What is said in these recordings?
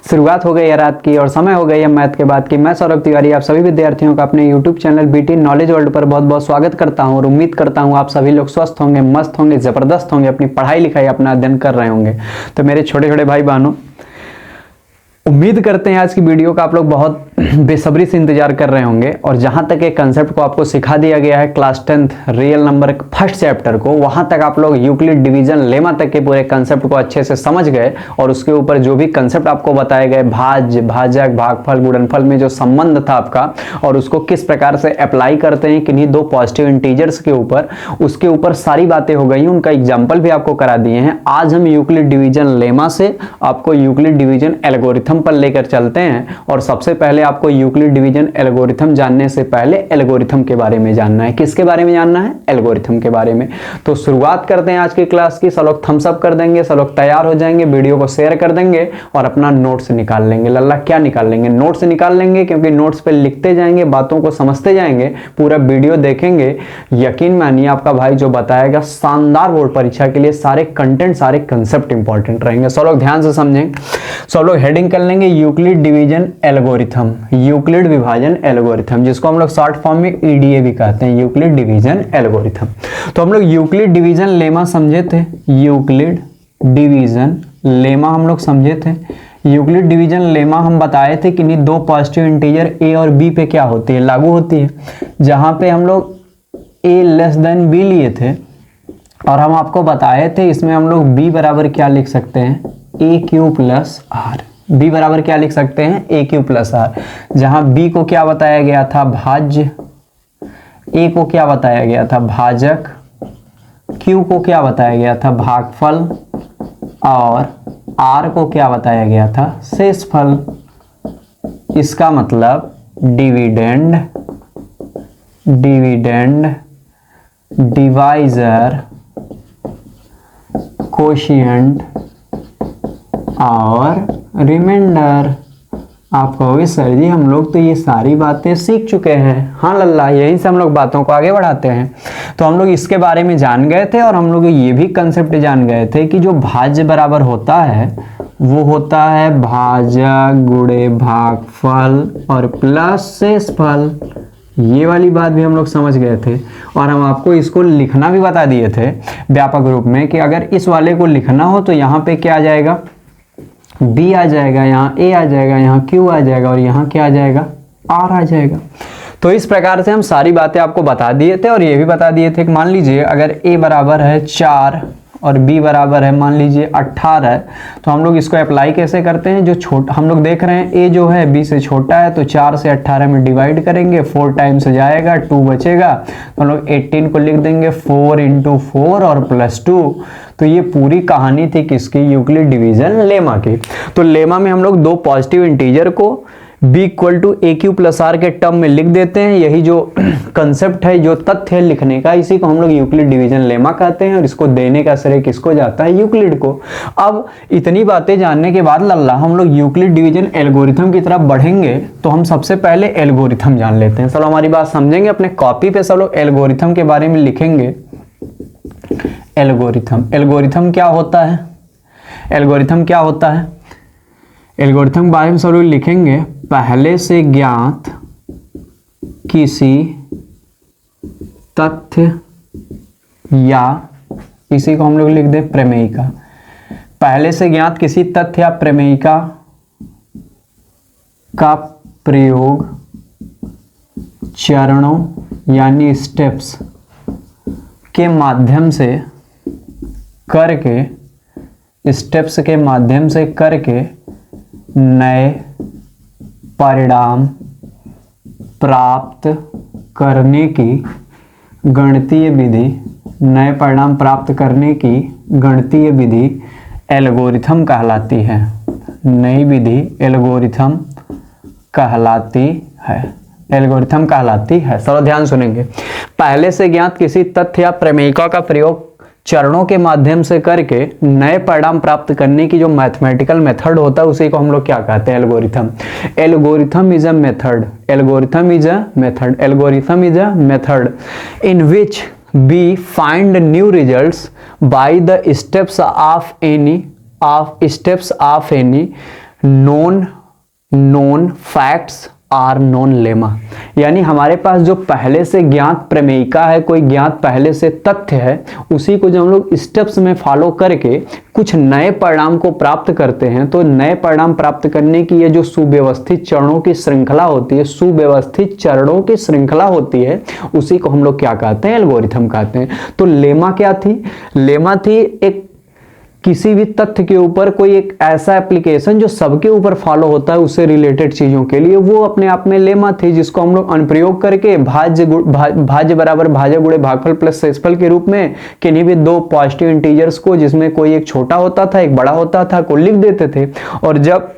शुरुआत हो गई है रात की और समय हो गई है मैथ के बाद की। मैं सौरभ तिवारी आप सभी विद्यार्थियों का अपने YouTube channel BT knowledge world पर बहुत बहुत स्वागत करता हूं और उम्मीद करता हूं आप सभी लोग स्वस्थ होंगे, मस्त होंगे, जबरदस्त होंगे, अपनी पढ़ाई लिखाई अपना अध्ययन कर रहे होंगे। तो मेरे छोटे छोटे भाई बहनों, उम्मीद करते हैं आज की वीडियो का आप लोग बहुत बेसब्री से इंतजार कर रहे होंगे और जहां तक एक कंसेप्ट को आपको सिखा दिया गया है class 10th real number first chapter को, वहां तक आप लोग यूक्लिड डिवीजन लेमा तक के पूरे कंसेप्ट को अच्छे से समझ गए और उसके ऊपर जो भी कंसेप्ट आपको बताए गए, भाज्य, भाजक, भागफल, गुणनफल में जो संबंध था आपका और उसको किस प्रकार से अप्लाई करते हैं किन्हीं दो पॉजिटिव इंटीजर्स के ऊपर, उसके ऊपर सारी बातें हो गई। उनका एग्जाम्पल भी आपको करा दिए हैं। आज हम यूक्लिड डिवीजन लेमा से आपको यूक्लिड डिवीजन एल्गोरिथम पर लेकर चलते हैं और सबसे पहले आपको यूक्लिड डिवीजन एल्गोरिथम जानने से पहले एल्गोरिथम के बारे में जानना है। किसके बारे में जानना है? एल्गोरिथम के बारे में। तो शुरुआत करते हैं आज की क्लास की। सब लोग थम्स अप कर देंगे, सब लोग तैयार हो जाएंगे, वीडियो को शेयर कर देंगे और अपना नोट्स निकाल लेंगे। लल्ला क्या निकाल लेंगे? नोट्स निकाल लेंगे, क्योंकि नोट्स पे लिखते जाएंगे, बातों को समझते जाएंगे, पूरा वीडियो देखेंगे। यकीन मानिए आपका भाई जो बताएगा शानदार बोर्ड परीक्षा के लिए सारे कंटेंट, सारे कंसेप्ट इंपॉर्टेंट रहेंगे। सब लोग ध्यान से समझें। सब लोग हेडिंग कर लेंगे यूक्लिड डिवीजन एल्गोरिथम, यूक्लिड विभाजन एल्गोरिथम, जिसको हम लोग शॉर्ट फॉर्म में ईडीए भी कहते हैं, यूक्लिड डिवीजन एल्गोरिथम। तो हम लोग यूक्लिड डिवीजन लेमा समझे थे, यूक्लिड डिवीजन लेमा हम लोग समझे थे। यूक्लिड डिवीजन लेमा हम बताए थे कि नहीं दो पॉजिटिव इंटीजर ए और बी पे क्या होती है, लागू होती है। जहां पे हम लोग ए लेस देन बी लिए थे और हम आपको बताए थे इसमें हम लोग बी बराबर क्या लिख सकते हैं, ए क्यू प्लस आर। बी बराबर क्या लिख सकते हैं, ए क्यू प्लस आर। जहां बी को क्या बताया गया था, भाज्य, ए को क्या बताया गया था, भाजक, क्यू को क्या बताया गया था, भागफल और आर को क्या बताया गया था, शेषफल। इसका मतलब डिविडेंड, डिविडेंड, डिवाइजर, कोशिएंट और रिमाइंडर। आप कहोगे सर जी हम लोग तो ये सारी बातें सीख चुके हैं। हाँ लल्ला, यहीं से हम लोग बातों को आगे बढ़ाते हैं। तो हम लोग इसके बारे में जान गए थे और हम लोग ये भी कंसेप्ट जान गए थे कि जो भाज्य बराबर होता है वो होता है भाजक गुणे भागफल और प्लस शेषफल। ये वाली बात भी हम लोग समझ गए थे और हम आपको इसको लिखना भी बता दिए थे व्यापक रूप में कि अगर इस वाले को लिखना हो तो यहाँ पे क्या आ जाएगा, बी आ जाएगा, यहाँ ए आ जाएगा, यहाँ क्यू आ जाएगा और यहाँ क्या आ जाएगा, आर आ जाएगा। तो इस प्रकार से हम सारी बातें आपको बता दिए थे और ये भी बता दिए थे कि मान लीजिए अगर ए बराबर है 4 और बी बराबर है मान लीजिए 18, तो हम लोग इसको अप्लाई कैसे करते हैं। जो छोटा हम लोग देख रहे हैं ए जो है बी से छोटा है, तो 4 से 18 में डिवाइड करेंगे, 4 टाइम्स जाएगा, 2 बचेगा, तो हम लोग 18 को लिख देंगे 4 × 4 और +2। तो ये पूरी कहानी थी किसकी, यूक्लिड डिवीजन लेमा की। तो लेमा में हम लोग दो पॉजिटिव इंटीजर को b = AQ + R के टर्म में लिख देते हैं। यही जो कंसेप्ट है, जो तथ्य है लिखने का, इसी को हम लोग यूक्लिड डिवीजन लेमा कहते हैं और इसको देने का श्रेय किसको जाता है, यूक्लिड को। अब इतनी बातें जानने के बाद लल्ला हम लोग यूक्लिड डिवीजन एल्गोरिथम की तरफ बढ़ेंगे। तो हम सबसे पहले एल्गोरिथम जान लेते हैं। चलो हमारी बात समझेंगे, अपने कॉपी पे सब लोग एल्गोरिथम के बारे में लिखेंगे। एल्गोरिथम, एल्गोरिथम क्या होता है, एल्गोरिथम क्या होता है, एल्गोरिथम के बारे में सब लोग लिखेंगे। पहले से ज्ञात किसी तथ्य या इसी को हम लोग लिख दें प्रमेयिका। पहले से ज्ञात किसी तथ्य या प्रमेयिका का प्रयोग चरणों यानी स्टेप्स के माध्यम से करके, स्टेप्स के माध्यम से करके नए परिणाम प्राप्त करने की गणितीय विधि, नए परिणाम प्राप्त करने की गणितीय विधि एल्गोरिथम कहलाती है। नई विधि एल्गोरिथम कहलाती है, एल्गोरिथम कहलाती है। चलो ध्यान सुनेंगे। पहले से ज्ञात किसी तथ्य या प्रमेयिका का प्रयोग चरणों के माध्यम से करके नए परिणाम प्राप्त करने की जो मैथमेटिकल मेथड होता है उसी को हम लोग क्या कहते हैं, algorithm. Algorithm is a method, algorithm is a method, algorithm is a method in which we find new results by the steps of any known facts or known lemma, यानी हमारे पास जो पहले से ज्ञात प्रमेयिका है, कोई ज्ञात पहले से तथ्य है, उसी को जब हम लोग स्टेप्स में फॉलो करके कुछ नए परिणाम को प्राप्त करते हैं, तो नए परिणाम प्राप्त करने की ये जो सुव्यवस्थित चरणों की श्रृंखला होती है, सुव्यवस्थित चरणों की श्रृंखला होती है, उसी को हम लोग क्या कहते हैं? एल्गोरिथम कहते हैं। तो लेमा क्या थी? लेमा थी एक किसी भी तथ्य के ऊपर कोई एक ऐसा एप्लीकेशन जो सबके ऊपर फॉलो होता है, उससे रिलेटेड चीजों के लिए, वो अपने आप में लेमा थी, जिसको हम लोग अनुप्रयोग करके भाज्य बराबर भाज्य गुणे भागफल प्लस शेषफल के रूप में किन्हीं भी दो पॉजिटिव इंटीजर्स को, जिसमें कोई एक छोटा होता था एक बड़ा होता था, को लिख देते थे। और जब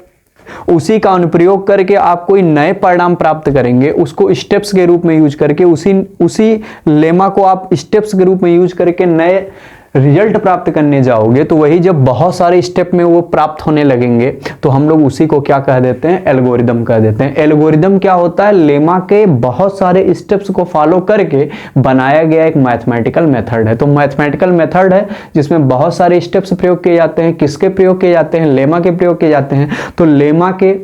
उसी का अनुप्रयोग करके आप कोई नए परिणाम प्राप्त करेंगे, उसको स्टेप्स के रूप में यूज करके, उसी लेमा को आप स्टेप्स के रूप में यूज करके नए रिजल्ट प्राप्त करने जाओगे, तो वही जब बहुत सारे स्टेप में वो प्राप्त होने लगेंगे, तो हम लोग उसी को क्या कह देते हैं? एल्गोरिदम कह देते हैं। एल्गोरिदम क्या होता है? लेमा के बहुत सारे स्टेप्स को फॉलो करके बनाया गया एक मैथमेटिकल मेथड है। तो मैथमेटिकल मेथड है जिसमें बहुत सारे स्टेप्स प्रयोग किए जाते हैं। किसके प्रयोग किए जाते हैं? लेमा के प्रयोग किए जाते हैं। तो लेमा के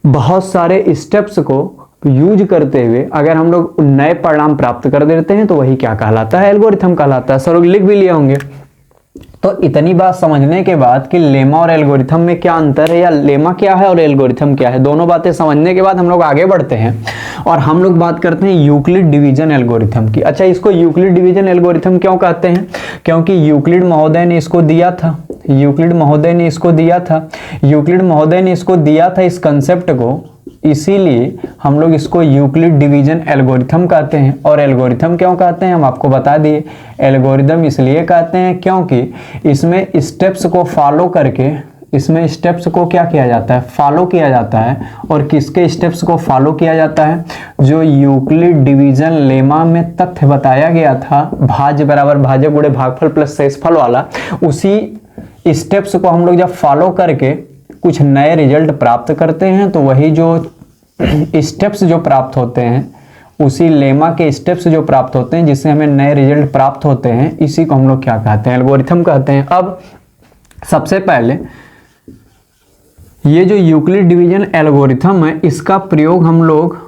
बहुत सारे स्टेप्स को यूज करते हुए अगर हम लोग नए परिणाम प्राप्त कर देते हैं, तो वही क्या कहलाता है? एल्गोरिथम कहलाता है। सब लोग लिख भी लिए होंगे। तो इतनी बात समझने के बाद कि लेमा और एल्गोरिथम में क्या अंतर है, या लेमा क्या है और एल्गोरिथम क्या है, दोनों बातें समझने के बाद हम लोग आगे बढ़ते हैं और हम लोग बात करते हैं यूक्लिड डिवीजन एल्गोरिथम की। अच्छा, इसको यूक्लिड डिवीजन एल्गोरिथम क्यों कहते हैं? क्योंकि यूक्लिड महोदय ने इसको दिया था। यूक्लिड महोदय ने इसको दिया था। यूक्लिड महोदय ने इसको दिया था इस कंसेप्ट को, इसीलिए हम लोग इसको यूक्लिड डिवीजन एल्गोरिथम कहते हैं। और एल्गोरिथम क्यों कहते हैं हम आपको बता दिए। एल्गोरिथम इसलिए कहते हैं क्योंकि इसमें स्टेप्स को फॉलो करके, इसमें स्टेप्स को क्या किया जाता है? फॉलो किया जाता है। और किसके स्टेप्स को फॉलो किया जाता है? जो यूक्लिड डिवीजन लेमा में तथ्य बताया गया था, भाज्य बराबर भाज्य गुणे भागफल प्लस शेषफल वाला, उसी स्टेप्स को हम लोग जब फॉलो करके कुछ नए रिजल्ट प्राप्त करते हैं, तो वही जो स्टेप्स जो प्राप्त होते हैं, उसी लेमा के स्टेप्स जो प्राप्त होते हैं, जिससे हमें नए रिजल्ट प्राप्त होते हैं, इसी को हम लोग क्या कहते हैं? एल्गोरिथम कहते हैं। अब सबसे पहले ये जो यूक्लिड डिवीजन एल्गोरिथम है, इसका प्रयोग हम लोग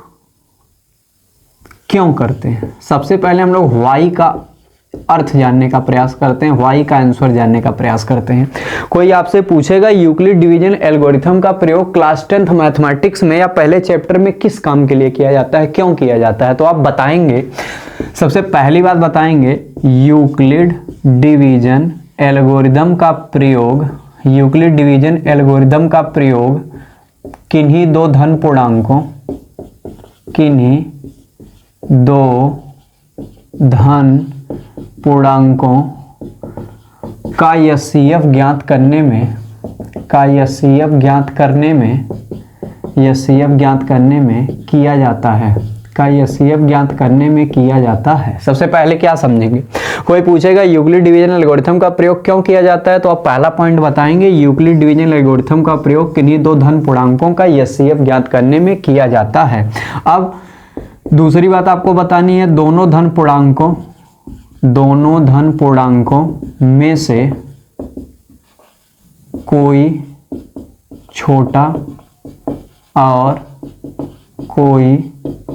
क्यों करते हैं? सबसे पहले हम लोग वाई का अर्थ जानने का प्रयास करते हैं, वाई का आंसर जानने का प्रयास करते हैं। कोई आपसे पूछेगा यूक्लिड डिवीजन एल्गोरिथम का प्रयोग क्लास 10th मैथमेटिक्स में या पहले चैप्टर में किस काम के लिए किया जाता है, क्यों किया जाता है, तो आप बताएंगे, सबसे पहली बात बताएंगे यूक्लिड डिवीजन एल्गोरिथम का प्रयोग, यूक्लिड डिवीजन एल्गोरिथम का प्रयोग किन्हीं दो धन पूर्णांकों, किन्हीं दो धन पूर्णांकों का एचसीएफ ज्ञात करने में, का एचसीएफ ज्ञात करने में, एचसीएफ ज्ञात करने में किया जाता है, का एचसीएफ ज्ञात करने में किया जाता है। सबसे पहले क्या समझेंगे? कोई पूछेगा यूक्लिड डिवीजन एल्गोरिथम का प्रयोग क्यों किया जाता है, तो आप पहला पॉइंट बताएंगे यूक्लिड डिवीजन एल्गोरिथम का प्रयोग किन्हीं दो धन पूर्णांकों का एचसीएफ ज्ञात करने में किया जाता है। अब दूसरी बात आपको बतानी है, दोनों धन पूर्णांकों में से कोई छोटा और कोई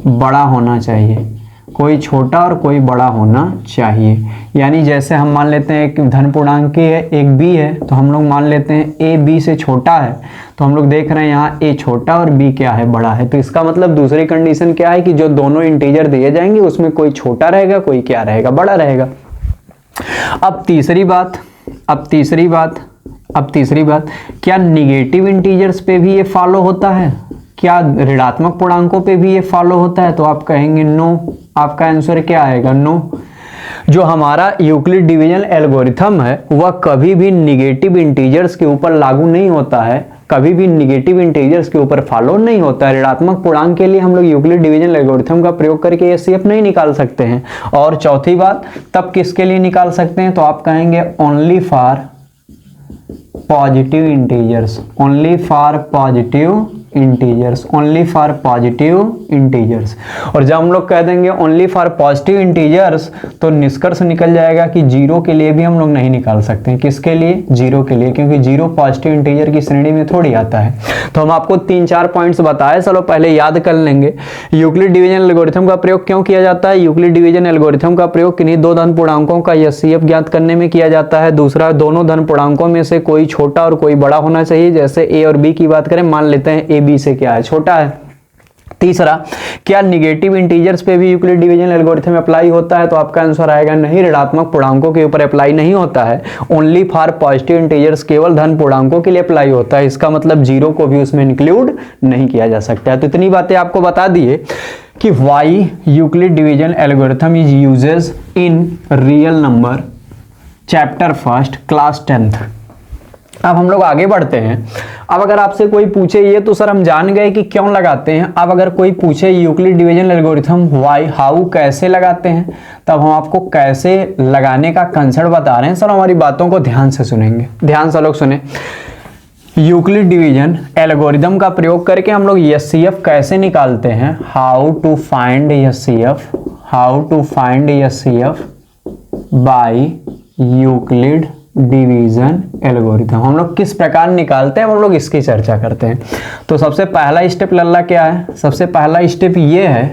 बड़ा होना चाहिए, कोई छोटा और कोई बड़ा होना चाहिए। यानी जैसे हम मान लेते हैं एक धन पूर्णांक है, एक बी है, तो हम लोग मान लेते हैं ए बी से छोटा है, तो हम लोग देख रहे हैं यहाँ ए छोटा और बी क्या है? बड़ा है। तो इसका मतलब दूसरी कंडीशन क्या है कि जो दोनों इंटीजर दिए जाएंगे उसमें कोई छोटा रहेगा, कोई क्या रहेगा? बड़ा रहेगा। अब तीसरी बात, क्या निगेटिव इंटीजर्स पे भी ये फॉलो होता है? क्या ऋणात्मक पूर्णांकों पे भी ये फॉलो होता है? तो आप कहेंगे नो। आपका आंसर क्या आएगा? नो। जो हमारा यूक्लिड डिवीजन एल्गोरिथम है वह कभी भी निगेटिव इंटीजर्स के ऊपर लागू नहीं होता है, कभी भी निगेटिव इंटीजर्स के ऊपर फॉलो नहीं होता है। ऋणात्मक पूर्णांक के लिए हम लोग यूक्लिड डिवीजन एल्गोरिथम का प्रयोग करके एचसीएफ नहीं निकाल सकते हैं। और चौथी बात, तब किसके लिए निकाल सकते हैं? तो आप कहेंगे only for positive integers, only for positive integers, only for positive integers. और जब हम लोग कह देंगे ओनली फॉर पॉजिटिव इंटीजर्स तो निष्कर्ष निकल जाएगा कि जीरो के लिए भी हम लोग नहीं निकाल सकते हैं। किसके लिए? जीरो के लिए, क्योंकि जीरो पॉजिटिव इंटीजर की श्रेणी में थोड़ी आता है। तो हम आपको 3-4 पॉइंट्स बताए, चलो पहले याद कर लेंगे। यूक्लिड डिवीजन एल्गोरिथम का प्रयोग क्यों किया जाता है? यूक्लिड डिवीजन एल्गोरिथम का प्रयोग किन्हीं दो धन पूर्णांकों का एचसीएफ ज्ञात करने में किया जाता है। दूसरा, दोनों धन पूर्णांकों में से कोई छोटा और कोई बड़ा होना चाहिए। जैसे ए और बी की बात करें, मान लेते हैं ए बी से क्या है? छोटा है। तीसरा, क्या निगेटिव इंटीजर्स पे भी यूक्लिड डिवीजन एल्गोरिथम अप्लाई होता है? तो आपका आंसर आएगा नहीं, ऋणात्मक पूर्णांकों के ऊपर अप्लाई नहीं होता है। ओनली फॉर पॉजिटिव इंटीजर्स, केवल धन पूर्णांकों के लिए अप्लाई होता है। इसका मतलब जीरो को भी उसमें इंक्लूड नहीं किया जा सकता है। तो इतनी बातें आपको बता दिए कि why Euclid division algorithm is uses in real number, chapter first, class 10th। अब हम लोग आगे बढ़ते हैं। अब अगर आपसे कोई पूछे, ये तो सर हम जान गए कि क्यों लगाते हैं। अब अगर कोई पूछे Euclid division algorithm why, how, कैसे लगाते हैं, तब हम आपको कैसे लगाने का कंसेप्ट बता रहे हैं। सर हमारी बातों को ध्यान से सुनेंगे, ध्यान से लोग सुने। यूक्लिड डिवीजन एल्गोरिथम का प्रयोग करके हम लोग एचसीएफ कैसे निकालते हैं? How to find HCF, how to find HCF by Euclid division algorithm. हम लोग किस प्रकार निकालते हैं, हम लोग इसकी चर्चा करते हैं। तो सबसे पहला स्टेप लल्ला क्या है? सबसे पहला स्टेप ये है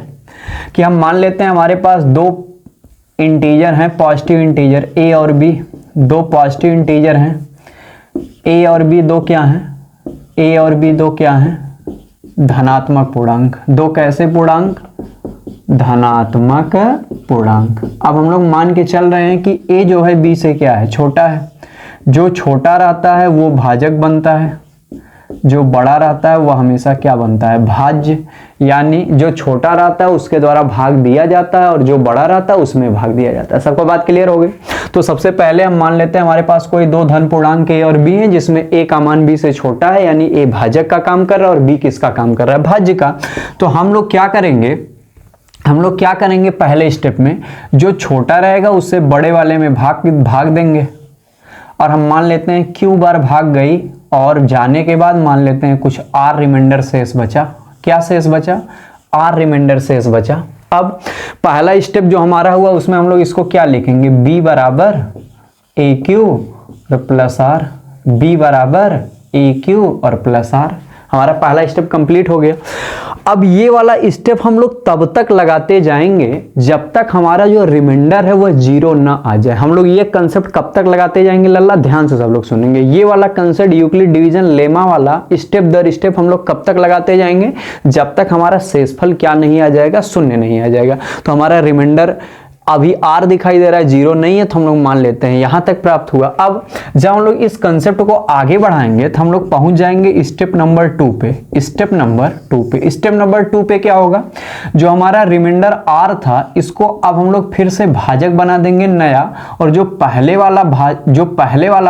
कि हम मान लेते हैं हमारे पास दो इंटीजर हैं, पॉजिटिव इंटीजर ए और बी। दो पॉजिटिव इंटीजर हैं ए और बी, दो क्या हैं? ए और बी दो क्या हैं? धनात्मक पूर्णांक। दो कैसे पूर्णांक? धनात्मक पूर्णांक। अब हम लोग मान के चल रहे हैं कि ए जो है बी से क्या है? छोटा है। जो छोटा रहता है वो भाजक बनता है, जो बड़ा रहता है वो हमेशा क्या बनता है? भाज्य। यानी जो छोटा रहता है उसके द्वारा भाग दिया जाता है और जो बड़ा रहता है उसमें भाग दिया जाता है। सबको बात क्लियर हो गई? तो सबसे पहले हम मान लेते हैं हमारे पास कोई दो धन पूर्णांक ए और बी है, जिसमें ए का मान बी से छोटा है, यानी ए भाजक का काम कर रहा है और बी किसका काम कर रहा है? भाज्य का। तो हम लोग क्या करेंगे, पहले स्टेप में जो छोटा रहेगा उससे बड़े वाले में भाग देंगे। और हम मान लेते हैं क्यू बार भाग गई और जाने के बाद मान लेते हैं कुछ आर रिमाइंडर शेष बचा। क्या शेष बचा? आर रिमाइंडर शेष बचा। अब पहला स्टेप जो हमारा हुआ उसमें हम लोग इसको क्या लिखेंगे? बी बराबर ए क्यू और प्लस आर। बी बराबर ए क्यू और प्लस आर। हमारा पहला स्टेप कंप्लीट हो गया। अब ये वाला स्टेप हम लोग तब तक लगाते जाएंगे जब तक हमारा जो रिमाइंडर है वो जीरो ना आ जाए। हम लोग ये कंसेप्ट कब तक लगाते जाएंगे लल्ला? ध्यान से सब लोग सुनेंगे। ये वाला कंसेप्ट यूक्लिड डिवीजन लेमा वाला स्टेप दर स्टेप हम लोग कब तक लगाते जाएंगे? जब तक हमारा शेषफल क्या नहीं आ जाएगा? शून्य नहीं आ जाएगा। तो हमारा रिमाइंडर अभी आर दिखाई दे रहा है, जीरो नहीं है, तो हम लोग मान लेते हैं यहां तक प्राप्त हुआ। अब जब हम लोग इस कंसेप्ट को आगे बढ़ाएंगे तो हम लोग पहुंच जाएंगे स्टेप नंबर 2 पे। स्टेप नंबर 2 पे क्या होगा? जो हमारा रिमाइंडर आर था इसको अब हम लोग फिर से भाजक बना देंगे नया, और जो पहले वाला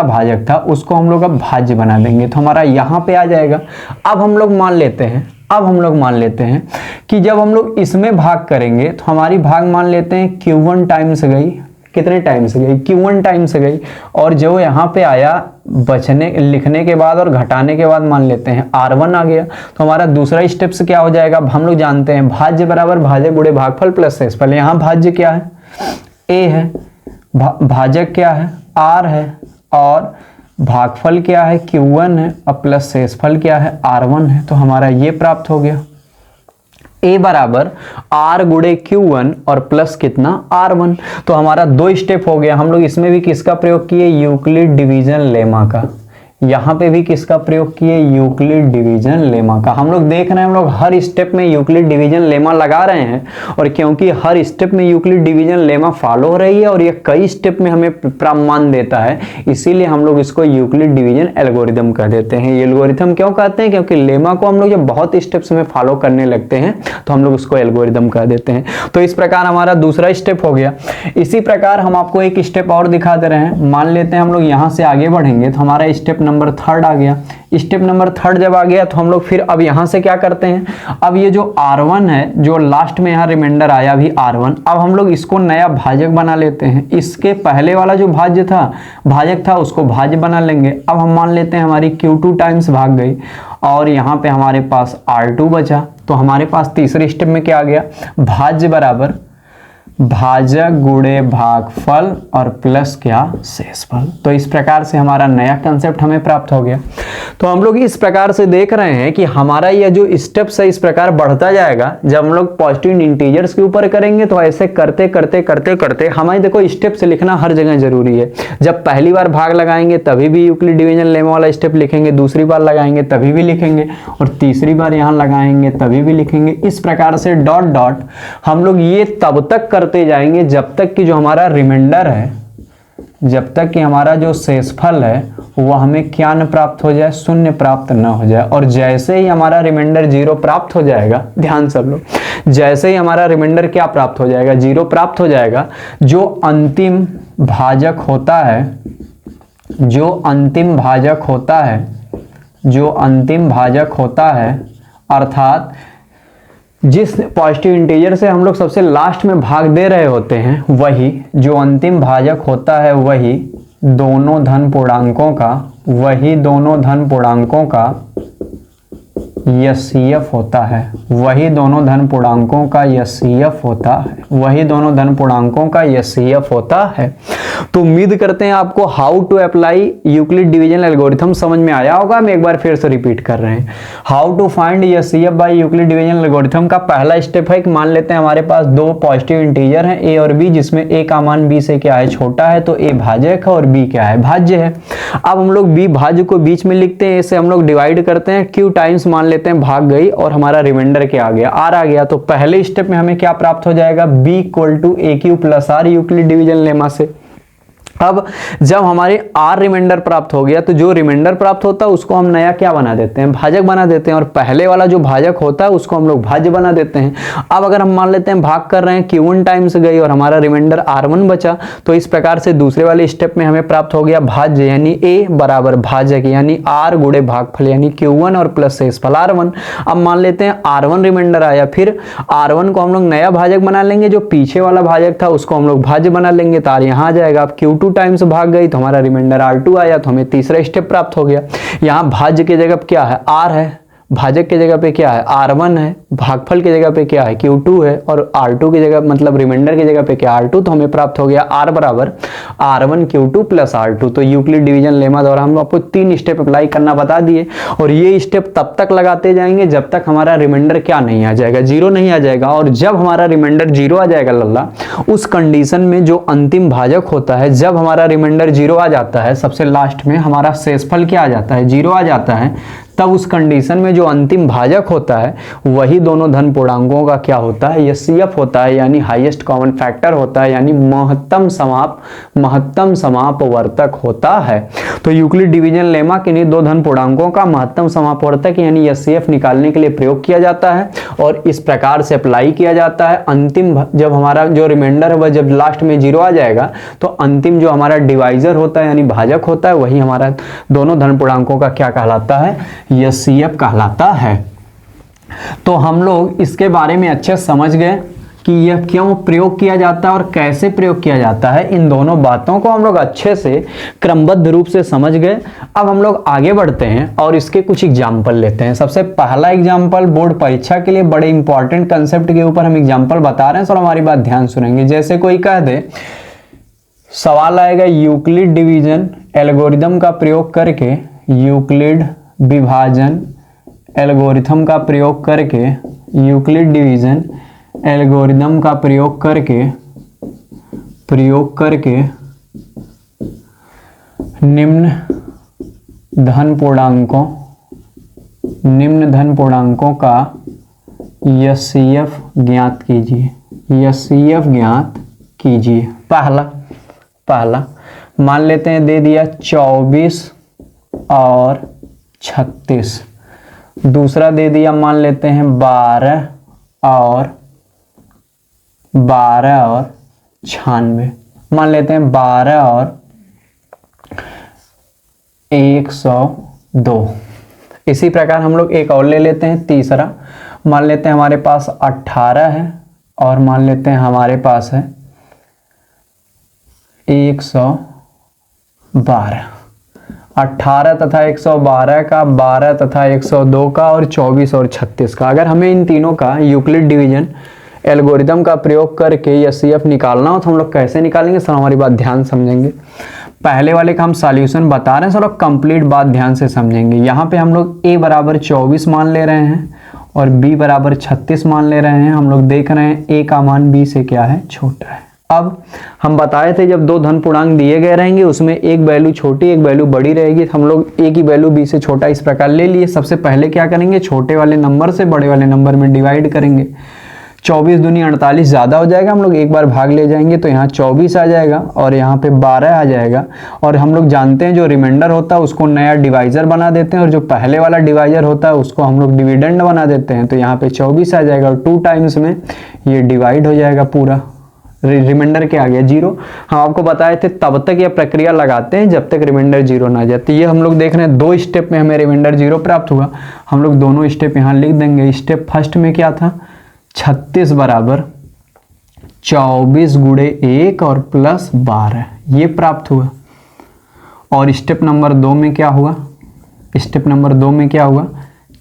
भाजक था उसको हम लोग अब भाज्य बना देंगे। तो हमारा यहां पे आ जाएगा। अब हम लोग मान लेते हैं कि जब हम लोग इसमें भाग करेंगे तो हमारी भाग मान लेते हैं Q1 टाइम्स गई। कितने टाइम्स गई? Q1 टाइम्स गई। और जो यहाँ पे आया लिखने के बाद और घटाने के बाद मान लेते हैं R1 आ गया। तो हमारा दूसरा स्टेप से क्या हो जाएगा? हम लोग जानते हैं भाज्य बराबर भाजक गुणे भागफल प्लस शेषफल। यहाँ भाज्य क्या है? A है। भाजक क्या है? R है। और भागफल क्या है? Q1 है। और प्लस शेषफल क्या है? R1 है। तो हमारा ये प्राप्त हो गया, A बराबर R गुणे Q1 और प्लस कितना? R1। तो हमारा दो स्टेप हो गया। हम लोग इसमें भी किसका प्रयोग किए? यूक्लिड डिवीजन लेमा का। यहाँ पे भी किसका प्रयोग किए? यूक्लिड डिवीजन लेमा का। हम लोग देख रहे हैं हम लोग हर स्टेप में यूक्लिड डिवीजन लेमा लगा रहे हैं, और क्योंकि हर स्टेप में यूक्लिड डिवीजन लेमा फॉलो हो रही है और ये कई स्टेप में हमें मान देता है, इसीलिए हम लोग इसको यूक्लिड डिवीजन एल्गोरिथम कह देते हैं। ये एल्गोरिथम क्यों कहते हैं? क्योंकि लेमा को हम लोग जब बहुत स्टेप्स में फॉलो करने लगते हैं तो हम लोग उसको एल्गोरिथम कह देते हैं। तो इस प्रकार हमारा दूसरा स्टेप हो गया। इसी प्रकार हम आपको एक स्टेप और दिखा दे रहे हैं। मान लेते हैं हम लोग यहाँ से आगे बढ़ेंगे तो हमारा स्टेप नंबर 3 आ गया। स्टेप नंबर 3 जब आ गया तो हम लोग फिर अब यहां से क्या करते हैं? अब ये जो R1 है, जो लास्ट में यहाँ रिमाइंडर आया भी R1, अब हम लोग इसको नया भाजक बना लेते हैं। इसके पहले वाला जो भाजक था उसको भाज्य बना लेंगे। अब हम मान लेते हैं हमारी Q2 टाइम्स भाग गई और यहाँ पे हमारे पास R2 बचा। तो हमारे पास तीसरे स्टेप में क्या आ गया, भाज्य बराबर भाजक गुणे भागफल और प्लस क्या, शेषफल। तो इस प्रकार से हमारा नया कंसेप्ट हमें प्राप्त हो गया। तो हम लोग इस प्रकार से देख रहे हैं कि हमारा यह जो स्टेप्स है इस प्रकार बढ़ता जाएगा। जब हम लोग पॉजिटिव इंटीजर्स के ऊपर करेंगे तो ऐसे करते करते करते करते हमें देखो स्टेप से लिखना हर जगह जरूरी है। जब पहली बार भाग लगाएंगे तभी भी यूक्लिड डिवीजन लेमा वाला स्टेप लिखेंगे, दूसरी बार लगाएंगे तभी भी लिखेंगे, और तीसरी बार यहाँ लगाएंगे तभी भी लिखेंगे। इस प्रकार से डॉट डॉट हम लोग ये तब तक करते जाएंगे जब तक कि जो हमारा रिमाइंडर है, जब तक कि हमारा जो शेषफल है वह हमें क्या न प्राप्त हो जाए, शून्य प्राप्त न हो जाए। और जैसे ही हमारा रिमाइंडर 0 प्राप्त हो जाएगा, ध्यान सब लोग, जैसे ही हमारा रिमाइंडर क्या प्राप्त हो जाएगा, 0 प्राप्त हो जाएगा, जो अंतिम भाजक होता है, जो अंतिम भाजक होता है, जो अंतिम भाजक होता है, अर्थात जिस पॉजिटिव इंटीजर से हम लोग सबसे लास्ट में भाग दे रहे होते हैं, वही जो अंतिम भाजक होता है, वही दोनों धन पूर्णांकों का, वही दोनों धन पूर्णांकों का एचसीएफ होता है, वही दोनों धन पूर्णांकों का एचसीएफ होता है, वही दोनों धन पूर्णांकों का एचसीएफ होता है। तो उम्मीद करते हैं आपको how to apply Euclid division algorithm समझ में आया होगा। हम एक बार फिर से रिपीट कर रहे हैं, how to find HCF by Euclid division algorithm का पहला स्टेप है कि मान लेते हैं हमारे पास दो पॉजिटिव इंटीजर हैं ए और बी, जिसमें ए का मान बी से क्या है, छोटा है, तो ए भाजक है और बी क्या है, भाज्य है। अब हम लोग बी भाज्य को बीच में लिखते हैं, इसे हम लोग डिवाइड करते हैं, क्यू टाइम्स मान लेते हैं भाग गई और हमारा रिमाइंडर क्या आ गया, आर आ गया। तो पहले स्टेप में हमें क्या प्राप्त हो जाएगा, B equal to A Q plus R Euclid division lemma से। अब जब हमारे आर रिमाइंडर प्राप्त हो गया तो जो रिमाइंडर प्राप्त होता है उसको हम नया क्या बना देते हैं, भाजक बना देते हैं, और पहले वाला जो भाजक होता है उसको हम लोग भाज्य बना देते हैं। अब अगर हम मान लेते हैं भाग कर रहे हैं, Q1 टाइम्स गई और हमारा रिमाइंडर R1 बचा, तो इस प्रकार से दूसरे वाले स्टेप में हमें प्राप्त हो गया भाज्य, यानी A बराबर भाजक यानी R गुणे भागफल यानी Q1 और प्लस शेषफल R1। अब मान लेते हैं R1 रिमाइंडर आया, फिर R1 को हम लोग नया भाजक बना लेंगे, जो पीछे वाला भाजक था उसको हम लोग भाज्य बना लेंगे, तो R यहाँ आ जाएगा। अब Q2 टाइम्स भाग गई तो हमारा रिमाइंडर R2 आया, तो हमें तीसरा स्टेप प्राप्त हो गया। यहाँ भाज्य की जगह क्या है, R है, भाजक की जगह पे क्या है, R1 है, भागफल की जगह पे क्या है, Q2 है, और R2 की जगह मतलब रिमाइंडर की जगह पे क्या R2, तो हमें प्राप्त हो गया R बराबर R1 Q2 प्लस R2। तो यूक्लिड डिवीजन लेमा द्वारा हम आपको 3 स्टेप अप्लाई करना बता दिए, और ये स्टेप तब तक लगाते जाएंगे जब तक हमारा रिमाइंडर क्या नहीं आ जाएगा, 0 नहीं आ जाएगा। और जब हमारा रिमाइंडर 0 आ जाएगा लल्ला, उस कंडीशन में जो अंतिम भाजक होता है, जब हमारा रिमाइंडर 0 आ जाता है, सबसे लास्ट में हमारा शेषफल क्या आ जाता है, 0 आ जाता है, तब उस कंडीशन में जो अंतिम भाजक होता है वही दोनों धन पूर्णांकों का क्या होता है, एचसीएफ होता है, यानी हाईएस्ट कॉमन फैक्टर होता है, यानी महत्तम समापवर्तक होता है। तो यूक्लिड डिवीजन लेमा किन्हीं दो धन पूर्णांकों का महत्तम समापवर्तक यानी एचसीएफ निकालने के लिए प्रयोग किया जाता है, और इस प्रकार से अप्लाई किया जाता है। अंतिम जब हमारा जो रिमाइंडर है वह जब लास्ट में 0 आ जाएगा, तो अंतिम जो हमारा डिवाइजर होता है यानी भाजक होता है, वही हमारा दोनों धन पूर्णांकों का क्या कहलाता है, एचसीएफ कहलाता है। तो हम लोग इसके बारे में अच्छे समझ गए कि यह क्यों प्रयोग किया जाता है और कैसे प्रयोग किया जाता है। इन दोनों बातों को हम लोग अच्छे से क्रमबद्ध रूप से समझ गए। अब हम लोग आगे बढ़ते हैं और इसके कुछ एग्जाम्पल लेते हैं। सबसे पहला एग्जाम्पल बोर्ड परीक्षा के लिए बड़े इंपॉर्टेंट कंसेप्ट के ऊपर हम एग्जाम्पल बता रहे हैं, सर हमारी बात ध्यान सुनेंगे। जैसे कोई कह दे, सवाल आएगा यूक्लिड डिवीजन एल्गोरिथम का प्रयोग करके, यूक्लिड विभाजन एल्गोरिथम का प्रयोग करके, यूक्लिड डिवीजन एल्गोरिथम का प्रयोग करके निम्न धन पूर्णांकों का एचसीएफ ज्ञात कीजिए, एचसीएफ ज्ञात कीजिए। पहला मान लेते हैं दे दिया 24 और 36, दूसरा दे दिया मान लेते हैं 12 और 96, मान लेते हैं 12 और 102। इसी प्रकार हम लोग एक और ले लेते हैं, तीसरा मान लेते हैं हमारे पास 18 है और मान लेते हैं हमारे पास है 112। 18 तथा 112 का, 12 तथा 102 का और 24 और 36 का। अगर हमें इन तीनों का यूक्लिड डिवीजन एल्गोरिदम का प्रयोग करके एचसीएफ निकालना हो तो हम लोग कैसे निकालेंगे सर, हमारी बात ध्यान समझेंगे। पहले वाले का हम सॉल्यूशन बता रहे हैं सर, कंप्लीट बात ध्यान से समझेंगे। यहाँ पे हम लोग a बराबर 24 मान ले रहे हैं और b बराबर 36 मान ले रहे हैं। हम लोग देख रहे हैं a का मान b से क्या है, छोटा है। अब हम बताए थे जब दो धन पूर्णांक दिए गए रहेंगे उसमें एक वैल्यू छोटी एक वैल्यू बड़ी रहेगी, तो हम लोग a की वैल्यू b से छोटा इस प्रकार ले लिए। सबसे पहले क्या करेंगे, छोटे वाले नंबर से बड़े वाले नंबर में डिवाइड करेंगे। 24 दूनी 48 ज़्यादा हो जाएगा, हम लोग एक बार भाग ले जाएंगे तो यहाँ 24 आ जाएगा और यहाँ पे 12 आ जाएगा। और हम लोग जानते हैं जो रिमाइंडर होता है उसको नया डिवाइजर बना देते हैं और जो पहले वाला डिवाइजर होता है उसको हम लोग डिविडेंड बना देते हैं। तो यहाँ पे 24 आ जाएगा और 2 टाइम्स में ये डिवाइड हो जाएगा पूरा, रिमाइंडर क्या आ गया 0। हम आपको बताए थे तब तक यह प्रक्रिया लगाते हैं जब तक रिमाइंडर 0 ना जाए। ये हम लोग देख रहे हैं 2 स्टेप में हमें रिमाइंडर 0 प्राप्त हुआ। हम लोग दोनों स्टेप यहाँ लिख देंगे। स्टेप फर्स्ट में क्या था, 36 बराबर 24 गुणे 1 और प्लस 12 ये प्राप्त हुआ। और स्टेप नंबर 2 में क्या हुआ, स्टेप नंबर 2 में क्या हुआ,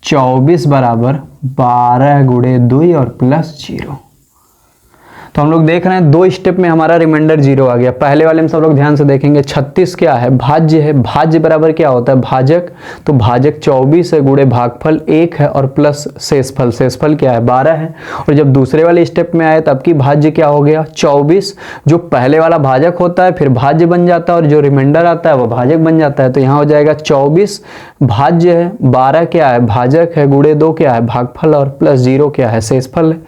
24 बराबर 12 गुणे 2 और प्लस 0। तो हम लोग देख रहे हैं 2 स्टेप में हमारा रिमाइंडर 0 आ गया। पहले वाले में सब लोग ध्यान से देखेंगे 36 क्या है, भाज्य है। भाज्य बराबर क्या होता है, भाजक। तो भाजक 24 है गुणे भागफल 1 है और प्लस शेषफल, शेषफल क्या है 12 है। और जब दूसरे वाले स्टेप में आए तब की भाज्य क्या हो गया 24, जो पहले वाला भाजक होता है फिर भाज्य बन जाता है और जो रिमाइंडर आता है वो भाजक बन जाता है। तो यहाँ हो जाएगा 24 भाज्य है, 12 क्या है भाजक है, गुणे 2 क्या है भागफल और प्लस 0 क्या है शेषफल है।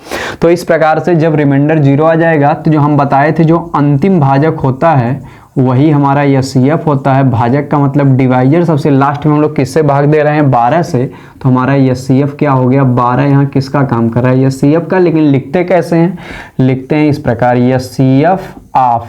तो इस प्रकार से जब रिमाइंडर 0 आ जाएगा तो जो हम बताए थे जो अंतिम भाजक होता है वही हमारा एचसीएफ होता है। भाजक का मतलब डिवाइजर, सबसे लास्ट में हम लोग किससे भाग दे रहे हैं 12 से, तो हमारा एचसीएफ क्या हो गया 12। यहाँ किसका काम कर रहा है एचसीएफ का, लेकिन लिखते कैसे हैं, लिखते हैं इस प्रकार एचसीएफ ऑफ,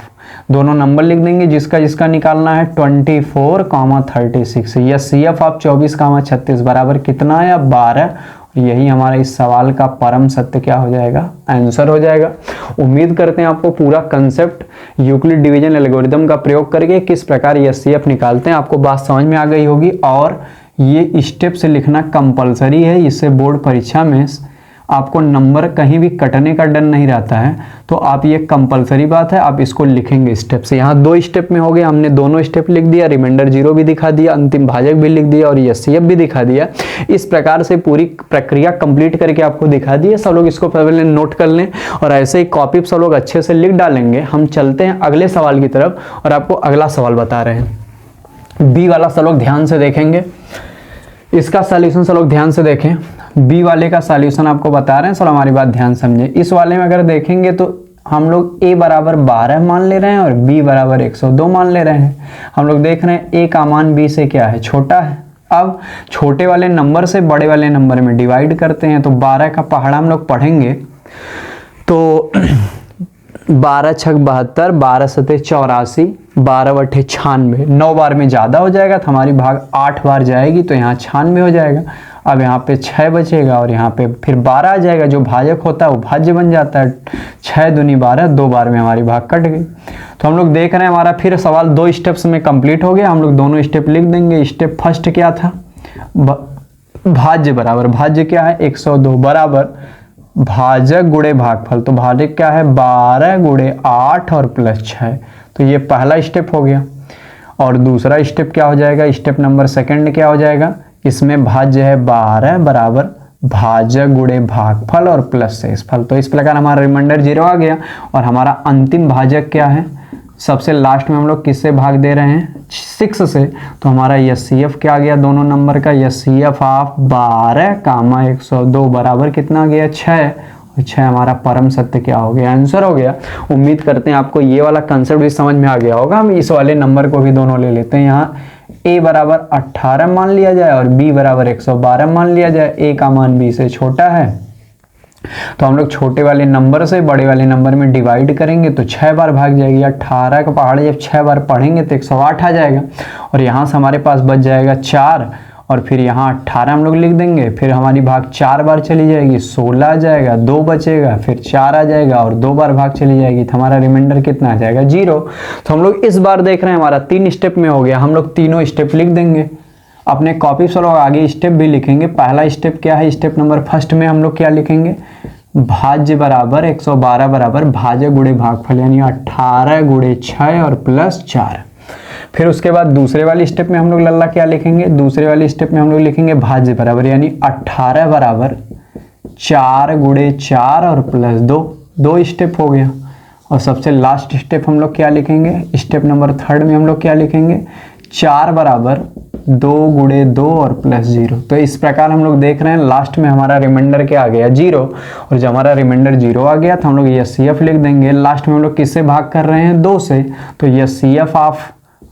दोनों नंबर लिख देंगे जिसका जिसका निकालना है 24,36। एचसीएफ ऑफ 24,36 बराबर कितना है 12। यही हमारा इस सवाल का परम सत्य क्या हो जाएगा, आंसर हो जाएगा। उम्मीद करते हैं आपको पूरा कंसेप्ट यूक्लिड डिवीजन एल्गोरिदम का प्रयोग करके किस प्रकार एचसीएफ निकालते हैं आपको बात समझ में आ गई होगी। और ये स्टेप से लिखना कंपलसरी है, इससे बोर्ड परीक्षा में आपको नंबर कहीं भी कटने का डर नहीं रहता है। तो आप ये कंपलसरी बात है, आप इसको लिखेंगे स्टेप से। यहाँ 2 स्टेप में हो गया, हमने दोनों स्टेप लिख दिया, रिमाइंडर 0 भी दिखा दिया, अंतिम भाजक भी लिख दिया और एचसीएफ भी दिखा दिया। इस प्रकार से पूरी प्रक्रिया कंप्लीट करके आपको दिखा दी है। सब लोग इसको पहले नोट कर लें और ऐसे ही कॉपी सब लोग अच्छे से लिख डालेंगे। हम चलते हैं अगले सवाल की तरफ और आपको अगला सवाल बता रहे हैं। बी वाला सब लोग ध्यान से देखेंगे, इसका सॉल्यूशन सब लोग ध्यान से देखें। बी वाले का सॉल्यूशन आपको बता रहे हैं, सर हमारी बात ध्यान समझे। इस वाले में अगर देखेंगे तो हम लोग a बराबर 12 मान ले रहे हैं और b बराबर 102 मान ले रहे हैं। हम लोग देख रहे हैं a का मान b से क्या है, छोटा है। अब छोटे वाले नंबर से बड़े वाले नंबर में डिवाइड करते हैं। तो 12 का पहाड़ा हम लोग पढ़ेंगे तो 12 छक 72, 12 सते 84, 12 बटे 96, 9 बार में ज़्यादा हो जाएगा तो हमारी भाग 8 बार जाएगी तो यहाँ 96 हो जाएगा। अब यहाँ पे 6 बचेगा और यहाँ पे फिर 12 आ जाएगा, जो भाजक होता है वो भाज्य बन जाता है। 6 दूनी 12, 2 बार में हमारी भाग कट गई। तो हम लोग देख रहे हैं हमारा फिर सवाल 2 स्टेप्स में कंप्लीट हो गया। हम लोग दोनों स्टेप लिख देंगे। स्टेप फर्स्ट क्या था, भाज्य बराबर, भाज्य क्या है 102 बराबर भाजक गुणे भागफल। तो भाजक क्या है 12 गुणे 8 और प्लस 6। तो ये पहला स्टेप हो गया। और दूसरा स्टेप क्या हो जाएगा, स्टेप नंबर सेकंड क्या हो जाएगा, इसमें भाज्य है 12 बराबर भाजक गुणे भागफल और प्लस शेषफल। तो इस प्रकार हमारा रिमाइंडर 0 आ गया। और हमारा अंतिम भाजक क्या है, सबसे लास्ट में हम लोग किससे भाग दे रहे हैं 6 से। तो हमारा एचसीएफ क्या आ गया दोनों नंबर का, एचसीएफ ऑफ 12 कामा 102 बराबर कितना आ गया 6। और 6 हमारा परम सत्य क्या हो गया, आंसर हो गया। उम्मीद करते हैं आपको ये वाला कंसेप्ट भी समझ में आ गया होगा। हम इस वाले नंबर को भी दोनों ले लेते हैं। यहाँ a बराबर 18 मान लिया जाए और b बराबर 112 मान लिया जाए। a का मान b से छोटा है तो हम लोग छोटे वाले नंबर से बड़े वाले नंबर में डिवाइड करेंगे तो 6 बार भाग जाएगी। 18 का पहाड़ जब 6 बार पढ़ेंगे तो 108 आ जाएगा। और यहाँ से हमारे पास बच जाएगा 4 और फिर यहाँ 18 हम लोग लिख देंगे। फिर हमारी भाग 4 बार चली जाएगी, 16 आ जाएगा, 2 बचेगा, फिर 4 आ जाएगा और 2 बार भाग चली जाएगी, तो हमारा रिमाइंडर कितना आ जाएगा 0। तो हम लोग इस बार देख रहे हैं हमारा 3 स्टेप में हो गया, हम लोग तीनों स्टेप लिख देंगे। अपने कॉपी से लोग आगे स्टेप भी लिखेंगे। पहला स्टेप क्या है, स्टेप नंबर फर्स्ट में हम लोग क्या लिखेंगे, भाज्य बराबर 112 बराबर भाज्य गुणे भागफल, यानी 18 गुणे 6 और प्लस 4। फिर उसके बाद दूसरे वाले स्टेप में हम लोग लल्ला क्या लिखेंगे, दूसरे वाले स्टेप में हम लोग लिखेंगे भाज्य बराबर, यानी 18 बराबर 4 गुणे 4 और प्लस 2। 2 स्टेप हो गया। और सबसे लास्ट स्टेप हम लोग क्या लिखेंगे, स्टेप नंबर थर्ड में हम लोग क्या लिखेंगे, 4 बराबर 2 गुणे 2 और प्लस 0। तो इस प्रकार हम लोग देख रहे हैं लास्ट में हमारा रिमाइंडर क्या आ गया 0। और जब हमारा रिमाइंडर 0 आ गया तो हम लोग एचसीएफ लिख देंगे। लास्ट में हम लोग किससे भाग कर रहे हैं, 2 से, तो एचसीएफ ऑफ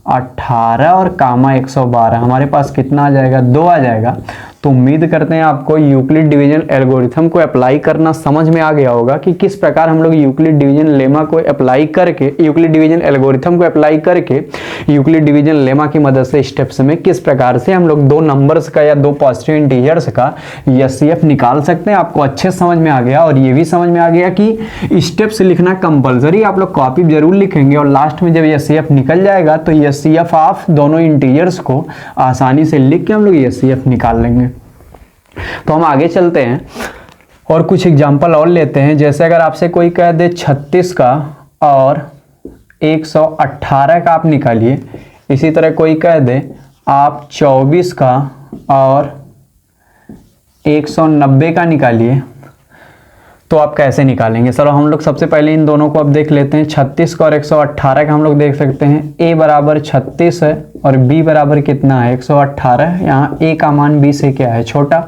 18 और कामा 112 हमारे पास कितना आ जाएगा, 2 आ जाएगा। तो उम्मीद करते हैं आपको यूक्लिड डिवीजन एल्गोरिथम को अप्लाई करना समझ में आ गया होगा कि किस प्रकार हम लोग यूक्लिड डिवीजन लेमा को अप्लाई करके, यूक्लिड डिवीजन एल्गोरिथम को अप्लाई करके यूक्लिड डिवीजन लेमा की मदद से स्टेप्स में किस प्रकार से हम लोग 2 नंबर्स का या 2 पॉजिटिव इंटीजर्स का एचसीएफ निकाल सकते हैं। आपको अच्छे समझ में आ गया। और ये भी समझ में आ गया कि स्टेप्स लिखना कंपलसरी, आप लोग कॉपी जरूर लिखेंगे और लास्ट में जब एचसीएफ निकल जाएगा तो एचसीएफ ऑफ दोनों इंटीजर्स को आसानी से लिख के हम लोग एचसीएफ निकाल लेंगे। तो हम आगे चलते हैं और कुछ एग्जांपल और लेते हैं। जैसे अगर आपसे कोई कह दे 36 का और 118 का आप निकालिए, इसी तरह कोई कह दे आप 24 का और 190 का निकालिए, तो आप कैसे निकालेंगे। चलो हम लोग सबसे पहले इन दोनों को अब देख लेते हैं। 36 का और 118 का हम लोग देख सकते हैं। a बराबर 36 है और b बराबर कितना है 118। यहाँ a का मान b से क्या है, छोटा।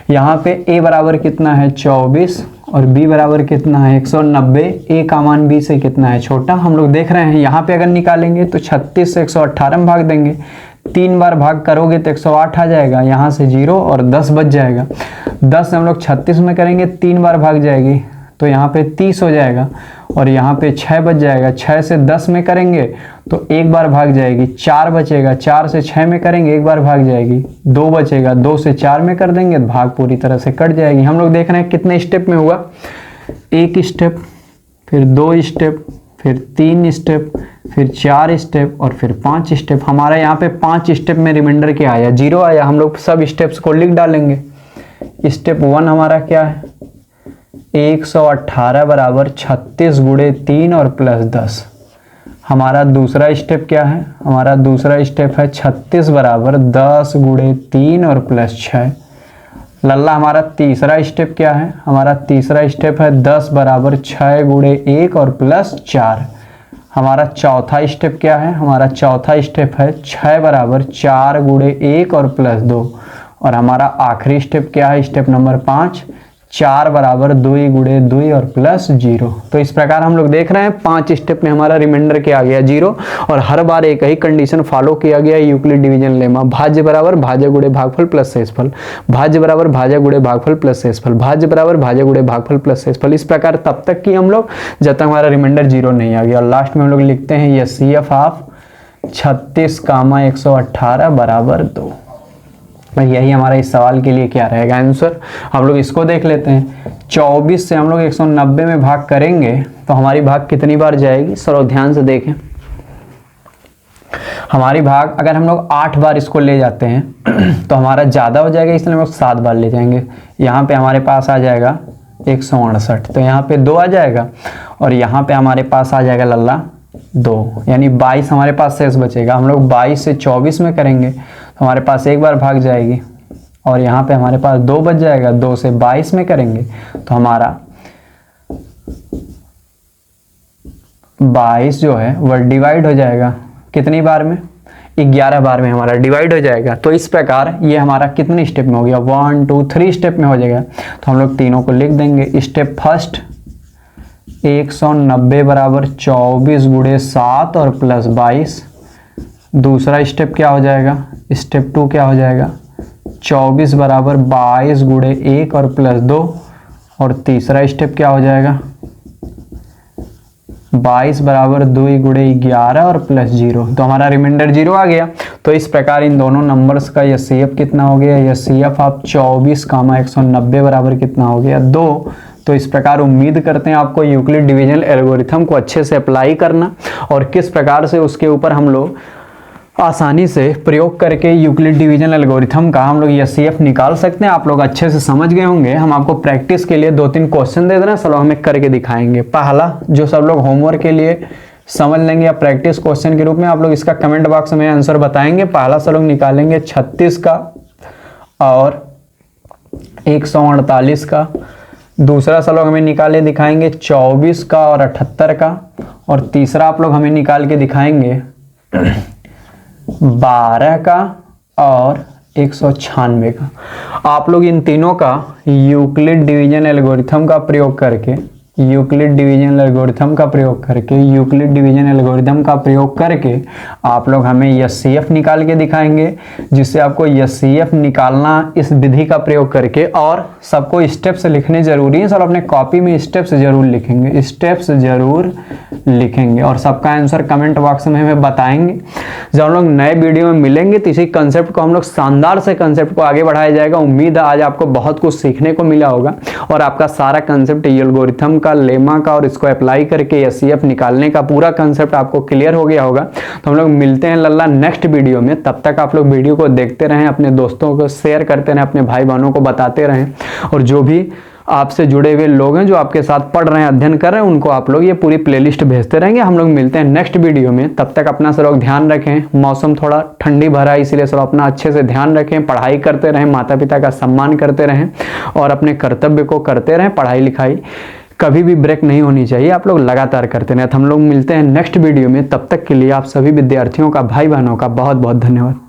यहाँ पे a बराबर कितना है 24 और b बराबर कितना है 190। a का मान b से कितना है, छोटा। हम लोग देख रहे हैं यहाँ पे अगर निकालेंगे तो 36 से 118 में भाग देंगे, 3 बार भाग करोगे तो 108 आ जाएगा, यहाँ से 0 और 10 बच जाएगा। 10 से हम लोग 36 में करेंगे, 3 बार भाग जाएगी तो यहाँ पे 30 हो जाएगा और यहाँ पे 6 बच जाएगा। 6 से 10 में करेंगे तो 1 बार भाग जाएगी, 4 बचेगा। 4 से 6 में करेंगे 1 बार भाग जाएगी, 2 बचेगा। 2 से 4 में कर देंगे तो भाग पूरी तरह से कट जाएगी। हम लोग देख रहे हैं कितने स्टेप में हुआ, 1 स्टेप, फिर 2 स्टेप, फिर 3 स्टेप, फिर 4 स्टेप और फिर 5 स्टेप। हमारा यहाँ पे 5 स्टेप में रिमाइंडर क्या आया, 0 आया। हम लोग सब स्टेप्स को लिख डालेंगे। स्टेप 1 हमारा क्या है, 118 बराबर 36 गुणे 3 और प्लस 10। हमारा दूसरा स्टेप क्या है, हमारा दूसरा स्टेप है 36 बराबर 10 गुणे 3 और प्लस 6। लल्ला हमारा तीसरा स्टेप क्या है, हमारा तीसरा स्टेप है 10 बराबर 6 गुणे 1 और प्लस 4। हमारा चौथा स्टेप क्या है, हमारा चौथा स्टेप है 6 बराबर 4 गुणे 1 और प्लस 2। और हमारा आखिरी स्टेप क्या है, स्टेप नंबर 5, 4 बराबर 2 गुणे 2 और प्लस 0। तो इस प्रकार हम लोग देख रहे हैं 5 स्टेप में हमारा रिमाइंडर क्या आ गया 0। और हर बार एक ही कंडीशन फॉलो किया गया यूक्लिड डिवीजन लेमा, भाज्य बराबर भाज्य गुणे भागफल प्लस शेषफल, भाज्य बराबर भाज्य गुणे भागफल प्लस शेषफल, भाज्य बराबर भाज्य गुणे भागफल प्लस शेषफल। इस प्रकार तब तक की हम लोग जब तक हमारा रिमाइंडर 0 नहीं आ गया। और लास्ट में हम लोग लिखते हैं एचसीएफ ऑफ 36 कामा 118 बराबर 2। यही हमारा इस सवाल के लिए क्या रहेगा आंसर। हम लोग इसको देख लेते हैं। 24 से हम लोग 190 में भाग करेंगे तो हमारी भाग कितनी बार जाएगी, सर ध्यान से देखें। हमारी भाग अगर हम लोग 8 बार इसको ले जाते हैं तो हमारा ज़्यादा हो जाएगा, इसलिए हम लोग 7 बार ले जाएंगे। यहाँ पे हमारे पास आ जाएगा 168, तो यहाँ पे 2 आ जाएगा और यहाँ पे हमारे पास आ जाएगा लल्ला 2, यानी 22 हमारे पास शेष बचेगा। हम लोग 22 से 24 में करेंगे तो हमारे पास 1 बार भाग जाएगी और यहाँ पे हमारे पास 2 बच जाएगा। 2 से 22 में करेंगे तो हमारा 22 जो है वह डिवाइड हो जाएगा कितनी बार में, 11 बार में हमारा डिवाइड हो जाएगा। तो इस प्रकार ये हमारा कितने स्टेप में हो गया, 1 2 3 स्टेप में हो जाएगा। तो हम लोग तीनों को लिख देंगे। स्टेप फर्स्ट 190 बराबर 24 गुणे 7 और प्लस 22। दूसरा स्टेप क्या हो जाएगा, स्टेप 2 क्या हो जाएगा, 24 बराबर 22 गुणे 1 और प्लस 2। और तीसरा स्टेप क्या हो जाएगा, 22 बराबर 2 गुणे 11 और प्लस 0। तो हमारा रिमाइंडर 0 आ गया। तो तो इस प्रकार इन दोनों नंबर्स का एचसीएफ कितना हो गया, एचसीएफ आप 24,190 बराबर कितना हो गया 2। तो इस प्रकार उम्मीद करते हैं आपको यूक्लिड डिवीजन एल्गोरिथम को अच्छे से अप्लाई करना और किस प्रकार से उसके ऊपर हम लोग आसानी से प्रयोग करके यूक्लिड डिवीजन एल्गोरिथम का हम लोग एचसीएफ निकाल सकते हैं, आप लोग अच्छे से समझ गए होंगे। हम आपको प्रैक्टिस के लिए 2-3 क्वेश्चन दे देना, सब लोग हमें करके दिखाएंगे। पहला जो सब लोग होमवर्क के लिए समझ लेंगे या प्रैक्टिस क्वेश्चन के रूप में आप लोग इसका कमेंट बॉक्स में आंसर बताएंगे। पहला सब लोग निकालेंगे 36 का और 148 का। दूसरा सब लोग हमें निकाले दिखाएंगे 24 का और 78 का। और तीसरा आप लोग हमें निकाल के दिखाएंगे 12 का और 196 का। आप लोग इन तीनों का यूक्लिड डिवीजन एल्गोरिथम का प्रयोग करके यूक्लिड डिवीजन एल्गोरिथम का प्रयोग करके आप लोग हमें एचसीएफ निकाल के दिखाएंगे, जिससे आपको एचसीएफ निकालना इस विधि का प्रयोग करके। और सबको स्टेप्स लिखने जरूरी है, सब अपने कॉपी में स्टेप्स जरूर लिखेंगे और सबका आंसर कमेंट बॉक्स में हमें बताएंगे। जब हम लोग नए वीडियो में मिलेंगे तो इसी कंसेप्ट को हम लोग शानदार से कंसेप्ट को आगे बढ़ाया जाएगा। उम्मीद है आज आपको बहुत कुछ सीखने को मिला होगा और आपका सारा कंसेप्ट एल्गोरिथम का, लेमा का और इसको अप्लाई करके एचसीएफ निकालने का पूरा कंसेप्ट आपको क्लियर हो गया होगा। तो हम लोग मिलते हैं लल्ला नेक्स्ट वीडियो में। तब तक आप लोग वीडियो को देखते रहें, अपने दोस्तों को शेयर करते रहें, अपने भाई बहनों को बताते रहें और जो भी आपसे जुड़े हुए लोग हैं जो आपके साथ पढ़ रहे हैं, अध्ययन कर रहे हैं, उनको आप लोग ये पूरी प्लेलिस्ट भेजते रहेंगे। हम लोग मिलते हैं नेक्स्ट वीडियो में। तब तक अपना सब लोग ध्यान रखें। मौसम थोड़ा ठंडी भरा है, इसलिए सब अपना अच्छे से ध्यान रखें, पढ़ाई करते रहें, माता पिता का सम्मान करते रहें और अपने कर्तव्य को करते रहें। पढ़ाई लिखाई कभी भी ब्रेक नहीं होनी चाहिए, आप लोग लगातार करते रहें। तो हम लोग मिलते हैं नेक्स्ट वीडियो में। तब तक के लिए आप सभी विद्यार्थियों का, भाई बहनों का बहुत बहुत धन्यवाद।